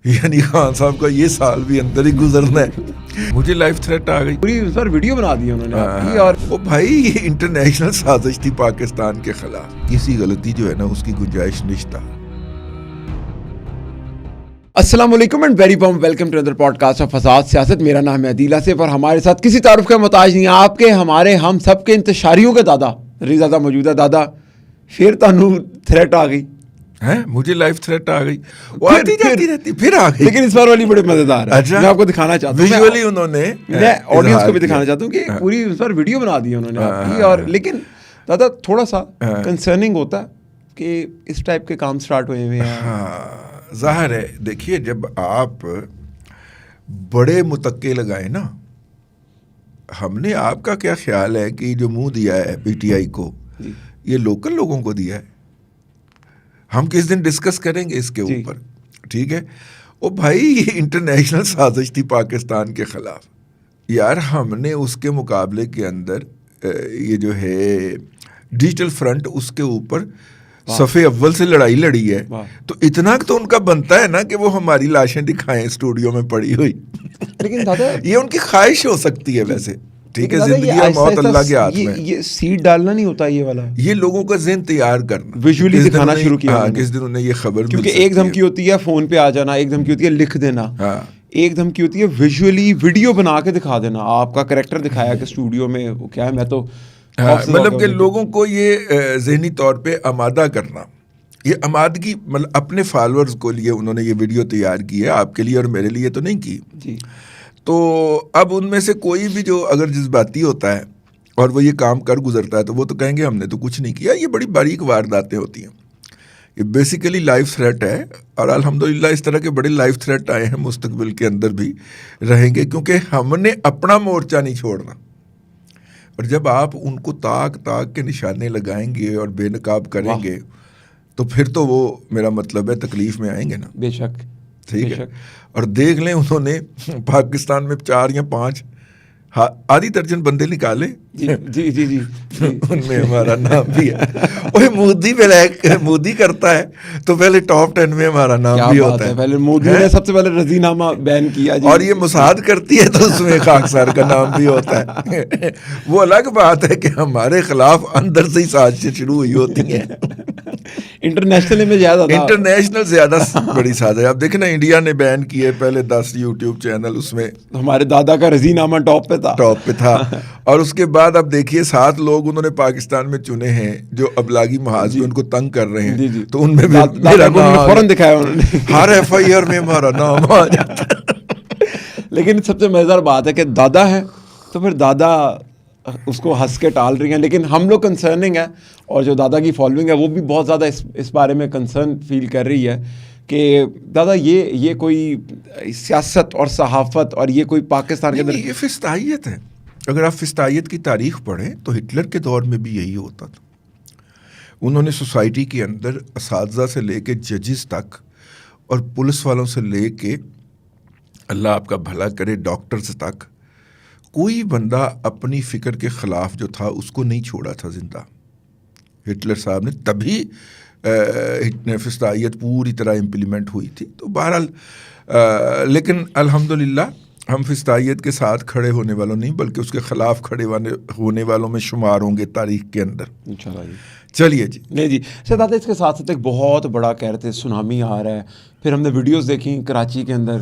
یعنی خان صاحب کا یہ سال بھی اندر ہی گزرنا ہے. مجھے لائف تھریٹ آ گئی, پوری سر ویڈیو بنا دی انہوں نے آپ کی. اور وہ بھائی یہ انٹرنیشنل سازش تھی پاکستان کے خلاف. کسی غلطی جو ہے نا اس کی گنجائش نشتہ. السلام علیکم and very warm welcome to other podcast of فساد سیاست. میرا نام ہے عدیل آصف اور ہمارے ساتھ کسی تعارف کا محتاج نہیں, آپ کے ہمارے ہم سب کے انتشاریوں کے دادا رضا موجود ہے. دادا پھر تانوں تھریٹ آ گئی ہے, مجھے لائف تھریٹ آ گئی, وہ آتی جاتی رہتی پھر آ گئی. لیکن اس بار والی بڑے مزیدار ہے. میں آپ کو دکھانا چاہتا ہوں, ویژولی انہوں نے, میں آڈینس کو بھی دکھانا چاہتا ہوں کہ پوری اس بار ویڈیو بنا دی انہوں نے آپ کی. اور لیکن دادا تھوڑا سا کنسرننگ ہوتا ہے کہ اس ٹائپ کے کام سٹارٹ ہوئے ہوئے ہیں. ظاہر ہے, دیکھیے جب آپ بڑے متقے لگائے نا, ہم نے آپ کا کیا خیال ہے کہ جو منہ دیا ہے پی ٹی آئی کو یہ لوکل لوگوں کو دیا ہے. ہم کس دن ڈسکس کریں گے اس کے اوپر, ٹھیک ہے. او بھائی یہ انٹرنیشنل سازش تھی پاکستان کے خلاف. یار ہم نے اس کے مقابلے کے اندر یہ جو ہے ڈیجیٹل فرنٹ اس کے اوپر صفحے اول سے لڑائی لڑی ہے, تو اتنا تو ان کا بنتا ہے نا کہ وہ ہماری لاشیں دکھائیں اسٹوڈیو میں پڑی ہوئی. لیکن دادا یہ ان کی خواہش ہو سکتی ہے ویسے, ٹھیک ہے, زندگی اور موت اللہ کے ہاتھ میں. یہ سیڈ ڈالنا نہیں ہوتا یہ والا, یہ لوگوں کا ذہن تیار کرنا, ویژولی دکھانا شروع کیا. کس دن انہیں یہ خبر, کیونکہ ایک دھمکی ہوتی ہے فون پہ آ جانا, ایک دھمکی ہوتی ہے لکھ دینا, ایک دھمکی ہوتی ہے ویژولی ویڈیو بنا کے دکھا دینا. آپ کا کریکٹر دکھایا کہ اسٹوڈیو میں وہ کیا ہے, میں تو مطلب کہ لوگوں کو یہ ذہنی طور پہ آمادہ کرنا. یہ آمادگی مطلب اپنے فالوورز کو لیے انہوں نے یہ ویڈیو تیار کی ہے, آپ کے لیے اور میرے لیے تو نہیں کی. جی, تو اب ان میں سے کوئی بھی جو اگر جذباتی ہوتا ہے اور وہ یہ کام کر گزرتا ہے تو وہ تو کہیں گے ہم نے تو کچھ نہیں کیا. یہ بڑی باریک وارداتیں ہوتی ہیں. یہ بیسیکلی لائف تھریٹ ہے, اور الحمدللہ اس طرح کے بڑے لائف تھریٹ آئے ہیں, مستقبل کے اندر بھی رہیں گے, کیونکہ ہم نے اپنا مورچہ نہیں چھوڑنا. اور جب آپ ان کو تاک تاک کے نشانے لگائیں گے اور بے نقاب کریں گے تو پھر تو وہ میرا مطلب ہے تکلیف میں آئیں گے نا. بے شک, ٹھیک ہے. اور دیکھ لیں انہوں نے پاکستان میں 4 یا 5 آدھی درجن بندے نکالے. جی جی جی جی, ان میں ہمارا نام بھی ہے. وہ مودی پہ مودی کرتا ہے تو پہلے ٹاپ 10 میں ہمارا نام بھی ہوتا ہے. پہلے مودی نے سب سے پہلے رضینامہ بین کیا, اور یہ مساعد کرتی ہے تو اس میں خاکسار کا نام بھی ہوتا ہے. وہ الگ بات ہے کہ ہمارے خلاف اندر سے ہی سازشیں شروع ہوئی ہوتی ہیں. انٹرنیشنل میں انٹرنیشنل زیادہ بڑی سازش. آپ دیکھیں نا, انڈیا نے بین کیے پہلے 10 یوٹیوب چینل, اس میں ہمارے دادا کا رضینامہ ٹاپ پہ تھا. اور اس کے بعد اب دیکھیے 7 لوگ انہوں نے پاکستان میں چنے ہیں جو ابلاغی محاذ میں ان کو تنگ کر رہے ہیں, تو ان میں فوراً دکھایا انہوں نے, ہر ایف آئی آر میں ہمارا نام آ جاتا ہے. لیکن سب سے مزیدار بات ہے کہ دادا ہے تو پھر دادا اس کو ہنس کے ٹال رہی ہیں, لیکن ہم لوگ کنسرننگ ہے, اور جو دادا کی فالوئنگ ہے وہ بھی بہت زیادہ اس بارے میں کنسرن فیل کر رہی ہے کہ دادا یہ کوئی سیاست اور صحافت اور یہ کوئی پاکستان کے اندر یہ فستائیت ہے. اگر آپ فستائیت کی تاریخ پڑھیں تو ہٹلر کے دور میں بھی یہی ہوتا تھا. انہوں نے سوسائٹی کے اندر اساتذہ سے لے کے ججز تک اور پولیس والوں سے لے کے اللہ آپ کا بھلا کرے ڈاکٹرز تک, کوئی بندہ اپنی فکر کے خلاف جو تھا اس کو نہیں چھوڑا تھا زندہ. ہٹلر صاحب نے تبھی فستائیت پوری طرح امپلیمنٹ ہوئی تھی. تو بہرحال لیکن الحمدللہ ہم فستائیت کے ساتھ کھڑے ہونے والوں نہیں بلکہ اس کے خلاف کھڑے ہونے والوں میں شمار ہوں گے تاریخ کے اندر انشاءاللہ. چلیے جی. نہیں جی سر, دادا اس کے ساتھ ساتھ ایک بہت بڑا کہہ رہے تھے سونامی آ رہا ہے. پھر ہم نے ویڈیوز دیکھی کراچی کے اندر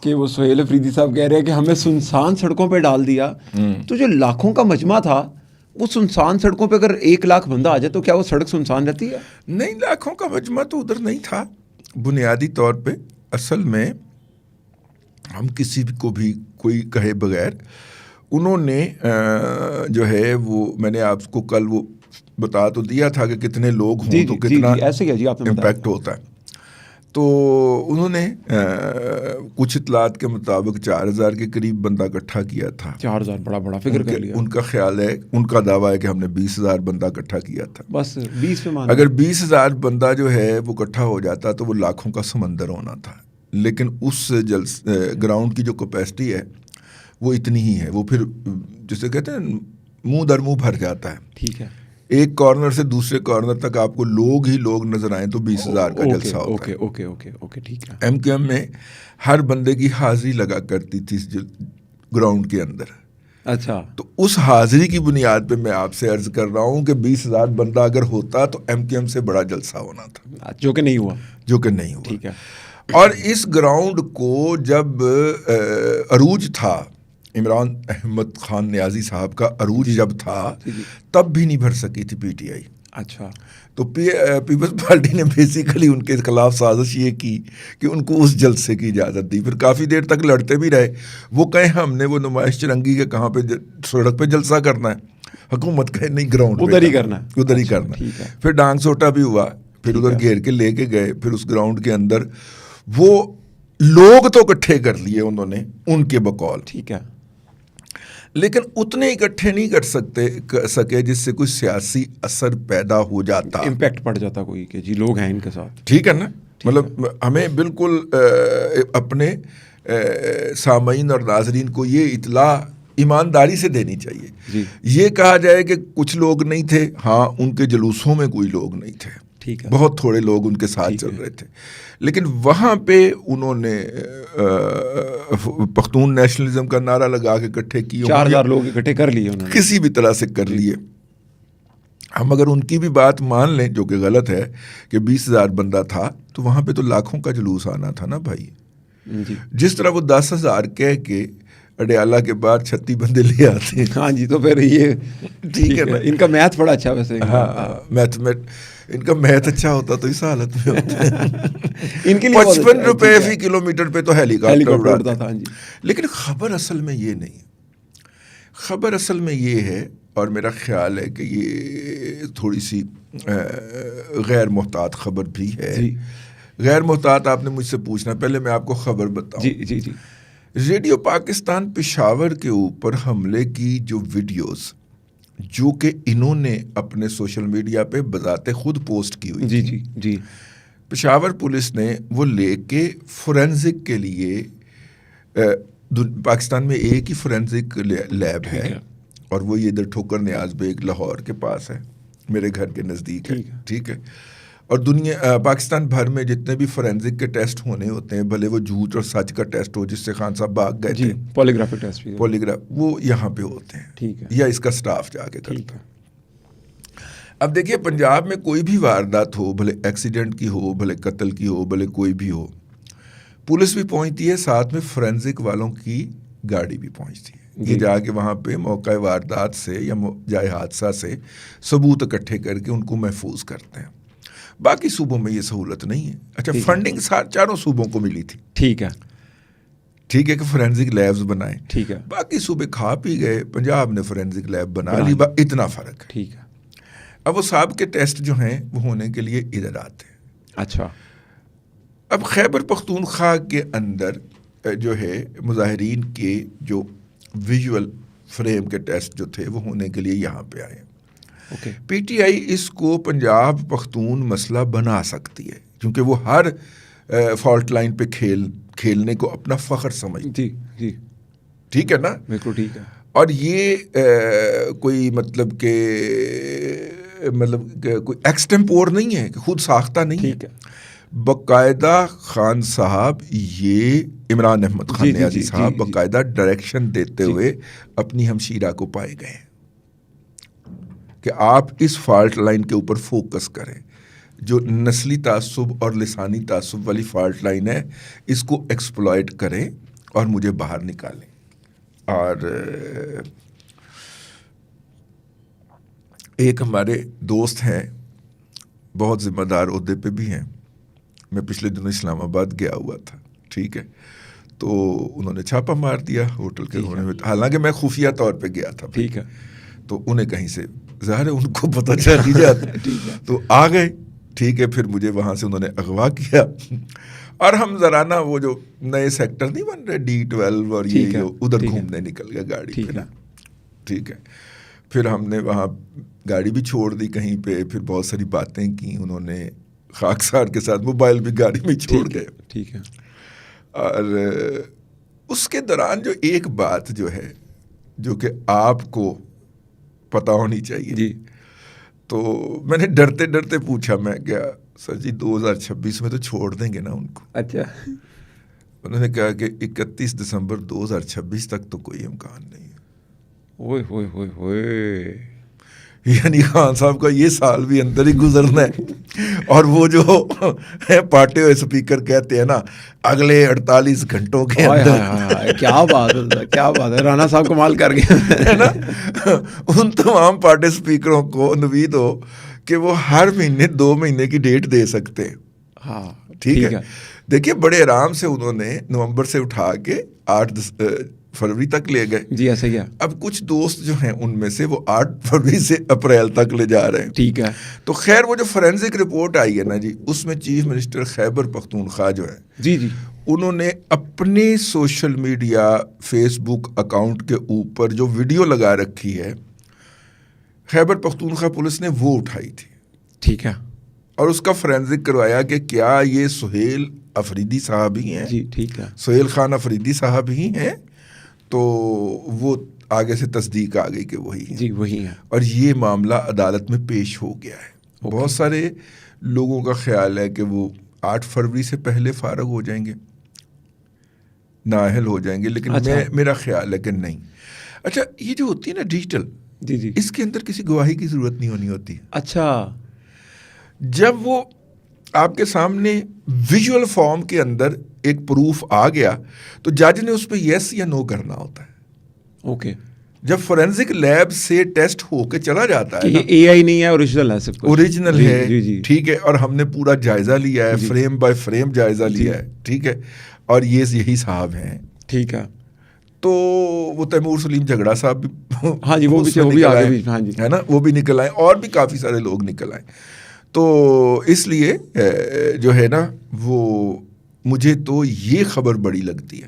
کہ وہ سہیل افریدی صاحب کہہ رہے ہیں کہ ہمیں سنسان سڑکوں پہ ڈال دیا. تو جو لاکھوں کا مجمع تھا وہ سنسان سڑکوں پہ اگر 1 لاکھ بندہ آ جائے تو کیا وہ سڑک سنسان رہتی ہے؟ نہیں, لاکھوں کا مجمع تو ادھر نہیں تھا بنیادی طور پہ. اصل میں ہم کسی کو بھی کوئی کہے بغیر انہوں نے جو ہے وہ میں نے آپ کو کل وہ بتا تو دیا تھا کہ کتنے لوگ ہوں تو کتنا امپیکٹ ہوتا ہے. تو انہوں نے کچھ اطلاعات کے مطابق 4000 کے قریب بندہ اکٹھا کیا تھا. 4000 بڑا فکر کر لیا. ان کا خیال ہے, ان کا دعویٰ ہے کہ ہم نے 20,000 بندہ اکٹھا کیا تھا. بس 20 پہ مانا. اگر 20,000 بندہ جو ہے وہ اکٹھا ہو جاتا تو وہ لاکھوں کا سمندر ہونا تھا. لیکن اس گراؤنڈ کی جو کیپیسٹی ہے وہ اتنی ہی ہے. وہ پھر جسے کہتے ہیں منہ در منہ بھر جاتا ہے. ٹھیک ہے. ایک کارنر سے دوسرے کارنر تک آپ کو لوگ ہی لوگ نظر آئیں تو 20,000 کا جلسہ ہوتا ہے. اوکے ٹھیک ہے. ایم کیو ایم میں ہر بندے کی حاضری لگا کرتی تھی گراؤنڈ کے اندر. اچھا. تو اس حاضری کی بنیاد پہ میں آپ سے عرض کر رہا ہوں کہ 20,000 بندہ اگر ہوتا تو ایم کیو ایم سے بڑا جلسہ ہونا تھا, جو کہ نہیں ہوا. ٹھیک ہے. اور اس گراؤنڈ کو جب عروج تھا, عمران احمد خان نیازی صاحب کا عروج جب تھا, تب بھی نہیں بھر سکی تھی پی ٹی آئی. اچھا. تو پیپلز پارٹی نے بیسیکلی ان کے خلاف سازش یہ کی کہ ان کو اس جلسے کی اجازت دی. پھر کافی دیر تک لڑتے بھی رہے. وہ کہیں ہم نے وہ نمائش چرنگی کے کہاں پہ سڑک پہ جلسہ کرنا ہے, حکومت کہے نہیں گراؤنڈ ادھر ہی کرنا ہے. پھر ڈانگ سوٹا بھی ہوا, پھر ادھر گھیر کے لے کے گئے. پھر اس گراؤنڈ کے اندر وہ لوگ تو اکٹھے کر لیے انہوں نے ان کے بقول, ٹھیک ہے, لیکن اتنے اکٹھے نہیں کر سکے جس سے کوئی سیاسی اثر پیدا ہو جاتا, امپیکٹ پڑ جاتا کوئی کہ جی لوگ ہیں ان کے ساتھ. ٹھیک ہے نا. مطلب ہمیں بالکل اپنے سامعین اور ناظرین کو یہ اطلاع ایمانداری سے دینی چاہیے. یہ کہا جائے کہ کچھ لوگ نہیں تھے, ہاں ان کے جلوسوں میں کوئی لوگ نہیں تھے, بہت تھوڑے لوگ ان کے ساتھ چل رہے تھے, لیکن وہاں پہ انہوں نے پختون نیشنلزم کا نعرہ لگا کے اکٹھے کیے, 4,000 لوگ اکٹھے کر لیے انہوں نے, کسی بھی طرح سے کر لیے. ہم اگر ان کی بھی بات مان لیں, جو کہ غلط ہے, کہ 20,000 بندہ تھا, تو وہاں پہ تو لاکھوں کا جلوس آنا تھا نا بھائی. جس طرح وہ 10,000 کہہ کے اڈیالہ کے بعد 36 بندے لے آتے ہیں. ہاں جی, تو پھر یہ ٹھیک ہے نا. ان کا میتھ بڑا اچھا ویسے. ہاں, ان کا میتھ اچھا ہوتا تو اس حالت میں ہوتا ہے. ان کے لیے 55 روپے فی کلومیٹر پہ تو ہیلی کاپٹر اڑتا تھا. لیکن خبر اصل میں یہ نہیں. خبر اصل میں یہ ہے, اور میرا خیال ہے کہ یہ تھوڑی سی غیر محتاط خبر بھی ہے. غیر محتاط آپ نے مجھ سے پوچھنا, پہلے میں آپ کو خبر بتاؤں. جی. ریڈیو پاکستان پشاور کے اوپر حملے کی جو ویڈیوز, جو کہ انہوں نے اپنے سوشل میڈیا پہ بذات خود پوسٹ کی ہوئی, جی, پشاور پولیس نے وہ لے کے فورینزک کے لیے, پاکستان میں ایک ہی فورینزک لیب ہے, اور وہ یہ ادھر ٹھوکر نیاز بیگ لاہور کے پاس ہے, میرے گھر کے نزدیک ہے. ٹھیک ہے. اور پاکستان بھر میں جتنے بھی فورینزک کے ٹیسٹ ہونے ہوتے ہیں, بھلے وہ جھوٹ اور سچ کا ٹیسٹ ہو جس سے خان صاحب بھاگ گئے تھے, پولیگرافک ٹیسٹ, وہ یہاں پہ ہوتے ہیں, یا اس کا سٹاف جا کے کرتا ہے. اب دیکھیے, پنجاب میں کوئی بھی واردات ہو, بھلے ایکسیڈنٹ کی ہو, بھلے قتل کی ہو, بھلے کوئی بھی ہو, پولیس بھی پہنچتی ہے, ساتھ میں فورینزک والوں کی گاڑی بھی پہنچتی ہے. یہ جا کے وہاں پہ موقع واردات سے یا جائے حادثہ سے ثبوت اکٹھے کر کے ان کو محفوظ کرتے ہیں. باقی صوبوں میں یہ سہولت نہیں ہے. اچھا, فنڈنگ چاروں صوبوں کو ملی تھی. ٹھیک ہے کہ فورینزک لیبز بنائیں. ٹھیک ہے. باقی صوبے کھا پی گئے, پنجاب نے فورینزک لیب بنا لی, اتنا فرق ہے. ٹھیک ہے. اب وہ صاحب کے ٹیسٹ جو ہیں وہ ہونے کے لیے ادھر آتے ہیں. اچھا. اب خیبر پختونخوا کے اندر جو ہے مظاہرین کے جو ویژول فریم کے ٹیسٹ جو تھے وہ ہونے کے لیے یہاں پہ آئے. پی ٹی آئی اس کو پنجاب پختون مسئلہ بنا سکتی ہے, کیونکہ وہ ہر فالٹ لائن پہ کھیلنے کو اپنا فخر سمجھتی. جی. ٹھیک ہے نا. بالکل ٹھیک ہے. اور یہ کوئی مطلب کہ کوئی ایکسٹمپور نہیں ہے, کہ خود ساختہ نہیں ہے. باقاعدہ خان صاحب, یہ عمران احمد خان نیازی صاحب باقاعدہ ڈائریکشن دیتے ہوئے اپنی ہمشیرہ کو پائے گئے کہ آپ اس فالٹ لائن کے اوپر فوکس کریں, جو نسلی تعصب اور لسانی تعصب والی فالٹ لائن ہے, اس کو ایکسپلائٹ کریں اور مجھے باہر نکالیں. اور ایک ہمارے دوست ہیں, بہت ذمہ دار عہدے پہ بھی ہیں, میں پچھلے دنوں اسلام آباد گیا ہوا تھا. ٹھیک ہے. تو انہوں نے چھاپا مار دیا ہوٹل کے ہونے میں, حالانکہ میں خفیہ طور پہ گیا تھا. ٹھیک ہے. تو انہیں کہیں سے ظاہر ہے ان کو پتہ چل ہی جاتا, تو آ گئے. ٹھیک ہے. پھر مجھے وہاں سے انہوں نے اغوا کیا, اور ہم ذرا نا وہ جو نئے سیکٹر نہیں بن رہے D12 اور یہ جو ادھر گھومنے نکل گئے گاڑی پہ. ٹھیک ہے. پھر ہم نے وہاں گاڑی بھی چھوڑ دی کہیں پہ, پھر بہت ساری باتیں کی انہوں نے, خاکسار کے ساتھ موبائل بھی گاڑی میں چھوڑ گئے. ٹھیک ہے. اور اس کے دوران جو ایک بات جو ہے, جو کہ آپ کو پتہ ہونی چاہیے, تو میں نے ڈرتے ڈرتے پوچھا, میں کیا سر جی 2026 میں تو چھوڑ دیں گے نا ان کو؟ اچھا. انہوں نے کہا کہ 31 دسمبر 2026 تک تو کوئی امکان نہیں ہے. اوئے ہوئے ہوئے ہوئے, یعنی خان صاحب کا یہ سال بھی اندر ہی گزرنا ہے. اور وہ جو پارٹے ہوئے اسپیکر کہتے ہیں نا اگلے 48 گھنٹوں کے اندر, کیا بات ہے, کیا بات ہے, رانا صاحب کمال کر گئے ہے نا. ان تمام پارٹی اسپیکروں کو نوید ہو کہ وہ ہر مہینے 2 مہینے کی ڈیٹ دے سکتے ہیں. ہاں ٹھیک ہے. دیکھیے بڑے آرام سے انہوں نے نومبر سے اٹھا کے 8 فروری تک لے گئے. جی ایسا ہی ہے. اب کچھ دوست جو ہیں ان میں سے وہ 8 فروری سے اپریل تک لے جا رہے ہیں. ٹھیک ہے. تو خیر وہ جو فورینسک رپورٹ آئی ہے نا جی, اس میں چیف منسٹر خیبر پختونخوا جو ہے, جی جی, انہوں نے اپنے سوشل میڈیا فیس بک اکاؤنٹ کے اوپر جو ویڈیو لگا رکھی ہے خیبر پختونخوا پولیس نے وہ اٹھائی تھی. ٹھیک ہے. اور اس کا فورینسک کروایا کہ کیا یہ سہیل افریدی صاحب ہی ہیں. جی ٹھیک ہے. سہیل خان افریدی صاحب ہی ہیں. تو وہ آگے سے تصدیق آ گئی کہ وہی ہیں. جی وہی ہیں. اور یہ معاملہ عدالت میں پیش ہو گیا ہے. بہت سارے لوگوں کا خیال ہے کہ وہ 8 فروری سے پہلے فارغ ہو جائیں گے, نااہل ہو جائیں گے, لیکن میرا خیال ہے کہ نہیں. اچھا یہ جو ہوتی ہے نا ڈیجیٹل, جی جی, اس کے اندر کسی گواہی کی ضرورت نہیں ہونی ہوتی. اچھا. جب وہ آپ کے سامنے ویژول فارم کے اندر ایک پروف آ گیا تو جج نے اس پہ یس یا نو کرنا ہوتا ہے. اوکے. جب فورینسک لیب سے ٹیسٹ ہو کے چلا جاتا ہے, یہ اے آئی نہیں ہے, اوریجنل ہے, صرف اوریجنل ہے. ٹھیک ہے. اور ہم نے پورا جائزہ لیا ہے, فریم بائی فریم جائزہ لیا ہے. ٹھیک ہے. اور یہی صاحب ہیں. ٹھیک ہے. تو وہ تیمور سلیم جھگڑا صاحب بھی, ہاں جی, وہ بھی آگے بھی, ہاں جی, ہے نا, وہ بھی نکل آئے, اور بھی کافی سارے لوگ نکل آئے. تو اس لیے جو ہے نا وہ مجھے تو یہ خبر بڑی لگتی ہے.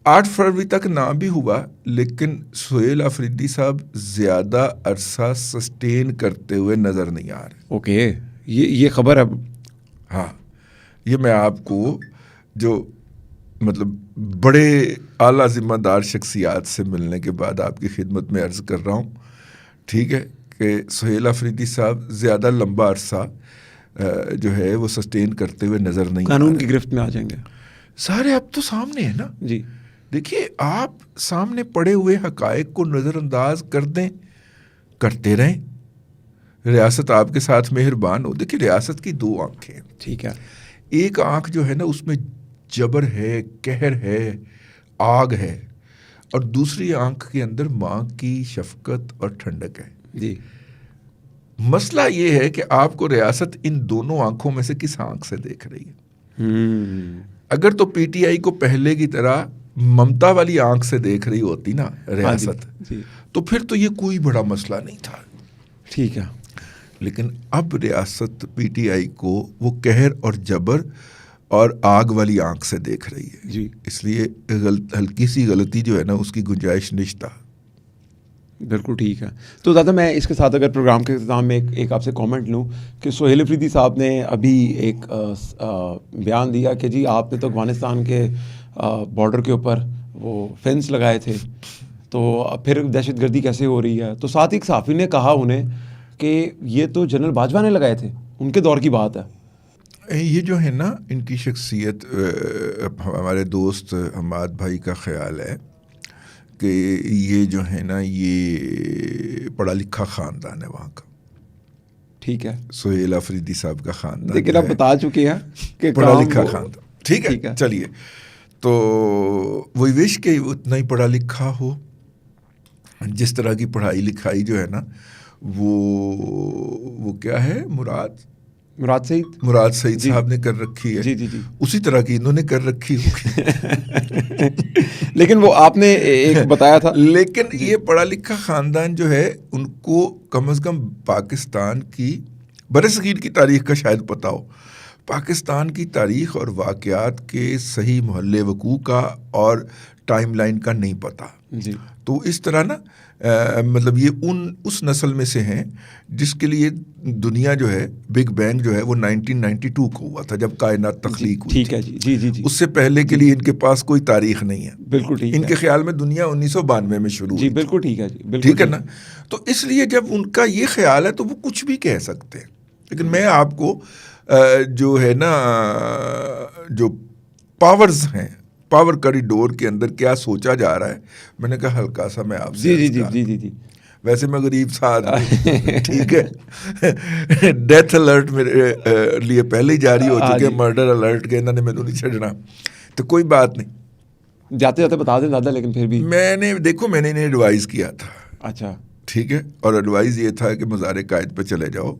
8 فروری تک نہ بھی ہوا, لیکن سہیل افریدی صاحب زیادہ عرصہ سسٹین کرتے ہوئے نظر نہیں آ رہے. اوکے, یہ خبر ہے. ہاں, یہ میں آپ کو جو مطلب بڑے اعلیٰ ذمہ دار شخصیات سے ملنے کے بعد آپ کی خدمت میں عرض کر رہا ہوں. ٹھیک ہے, کہ سہیل افریدی صاحب زیادہ لمبا عرصہ جو ہے وہ سسٹین کرتے ہوئے نظر نہیں, قانون کی گرفت میں آ جائیں گے. سارے اب تو سامنے ہیں نا جی. دیکھیے آپ سامنے پڑے ہوئے حقائق کو نظر انداز کر دیں, کرتے رہیں. ریاست آپ کے ساتھ مہربان ہو. دیکھیے ریاست کی 2 آنکھیں. ٹھیک ہے. ایک آنکھ جو ہے نا اس میں جبر ہے, قہر ہے, آگ ہے, اور دوسری آنکھ کے اندر ماں کی شفقت اور ٹھنڈک ہے. جی. مسئلہ یہ ہے کہ آپ کو ریاست ان دونوں آنکھوں میں سے کس آنکھ سے دیکھ رہی ہے. اگر تو پی ٹی آئی کو پہلے کی طرح ممتا والی آنکھ سے دیکھ رہی ہوتی نا ریاست, تو پھر تو یہ کوئی بڑا مسئلہ نہیں تھا. ٹھیک ہے. لیکن اب ریاست پی ٹی آئی کو وہ قہر اور جبر اور آگ والی آنکھ سے دیکھ رہی ہے. جی. اس لیے ہلکی سی غلطی جو ہے نا اس کی گنجائش نشتہ. بالکل ٹھیک ہے. تو دادا میں اس کے ساتھ اگر پروگرام کے اختتام میں ایک آپ سے کامنٹ لوں کہ سہیل افریدی صاحب نے ابھی ایک بیان دیا کہ جی آپ نے تو افغانستان کے بارڈر کے اوپر وہ فینس لگائے تھے, تو پھر دہشت گردی کیسے ہو رہی ہے. تو ساتھ ایک صحافی نے کہا انہیں کہ یہ تو جنرل باجوہ نے لگائے تھے, ان کے دور کی بات ہے. یہ جو ہے نا ان کی شخصیت, ہمارے دوست حماد بھائی کا خیال ہے کہ یہ جو ہے نا یہ پڑھا لکھا خاندان ہے وہاں کا. ٹھیک ہے. سہیل افریدی صاحب کا خاندان, لیکن آپ بتا چکے ہیں کہ پڑھا لکھا خاندان. ٹھیک ہے, چلیے. تو وہی وش کہ اتنا ہی پڑھا لکھا ہو, جس طرح کی پڑھائی لکھائی جو ہے نا وہ کیا ہے مراد سعید صاحب نے کر رکھی ہے. جی جی جی. اسی طرح کی انہوں نے کر رکھی ہوگی. لیکن وہ آپ نے ایک بتایا تھا. لیکن یہ پڑھا لکھا خاندان جو ہے ان کو کم از کم پاکستان کی برصغیر کی تاریخ کا شاید پتہ ہو, پاکستان کی تاریخ اور واقعات کے صحیح محل وقوع کا اور ٹائم لائن کا نہیں پتہ. جی. تو اس طرح نا مطلب یہ اس نسل میں سے ہیں جس کے لیے دنیا جو ہے بگ بینگ جو ہے وہ 1992 کو ہوا تھا جب کائنات تخلیق ہوئی. ٹھیک ہے جی جی جی جی. اس سے پہلے کے لیے ان کے پاس کوئی تاریخ نہیں ہے. بالکل ٹھیک ہے. ان کے خیال میں دنیا 1992 میں شروع جی ہوئی. بالکل ٹھیک ہے جی. ٹھیک ہے نا. تو اس لیے جب ان کا یہ خیال ہے تو وہ کچھ بھی کہہ سکتے ہیں. لیکن میں آپ کو جو ہے نا جو پاورز ہیں پاور کریڈور کے اندر کیا سوچا جا رہا ہے میں نے کہا ہلکا سا میں آپ سے جی جی جی جی جی. ویسے میں غریب سا آدمی ٹھیک ہے. ڈیتھ الرٹ میرے لیے پہلے ہی جاری ہو چکے ہیں, مرڈر الرٹ کے انہوں نے مینوں نہیں چھڑنا. تو کوئی بات نہیں, جاتے جاتے بتا دیں دادا. لیکن پھر بھی میں نے انہیں ایڈوائز کیا تھا. اچھا ٹھیک ہے. اور ایڈوائز یہ تھا کہ مزار قائد پہ چلے جاؤ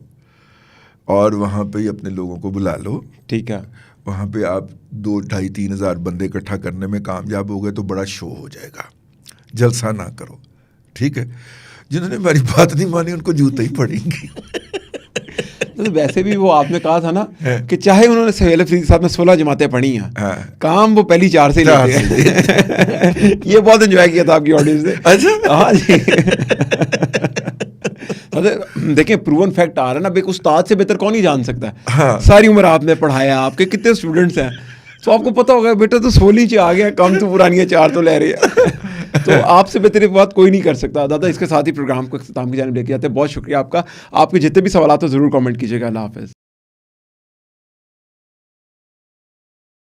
اور وہاں پہ ہی اپنے لوگوں کو بلا لو. ٹھیک ہے. وہاں پہ آپ 2-2.5-3 ہزار بندے اکٹھا کرنے میں کامیاب ہو گئے تو بڑا شو ہو جائے گا. جلسہ نہ کرو. ٹھیک ہے. جنہوں نے ہماری بات نہیں مانی ان کو جوتے ہی پڑیں گی. ویسے بھی وہ آپ نے کہا تھا نا کہ چاہے انہوں نے سہیل افریدی صاحب نے 16 جماعتیں پڑھی ہیں, کام وہ پہلی 4 سے لیتے ہیں. یہ بہت انجوائے کیا تھا آپ کی آڈینس نے. اچھا ہاں جی. دیکھیں پروون فیکٹ آ رہا ہے نا, ایک استاد سے بہتر کون ہی جان سکتا ہے. ساری عمر آپ نے پڑھایا, آپ کے کتنے اسٹوڈنٹس ہیں, تو آپ کو پتا ہوگا بیٹا تو 16 آ گیا, کم تو پرانی ہے 4 تو لے رہی ہے. تو آپ سے بہتر بات کوئی نہیں کر سکتا. دادا اس کے ساتھ ہی پروگرام کو اختتام کی جانب لے کے جاتے ہیں. بہت شکریہ آپ کا. آپ کے جتنے بھی سوالات ہو ضرور کامنٹ کیجیے گا. اللہ حافظ.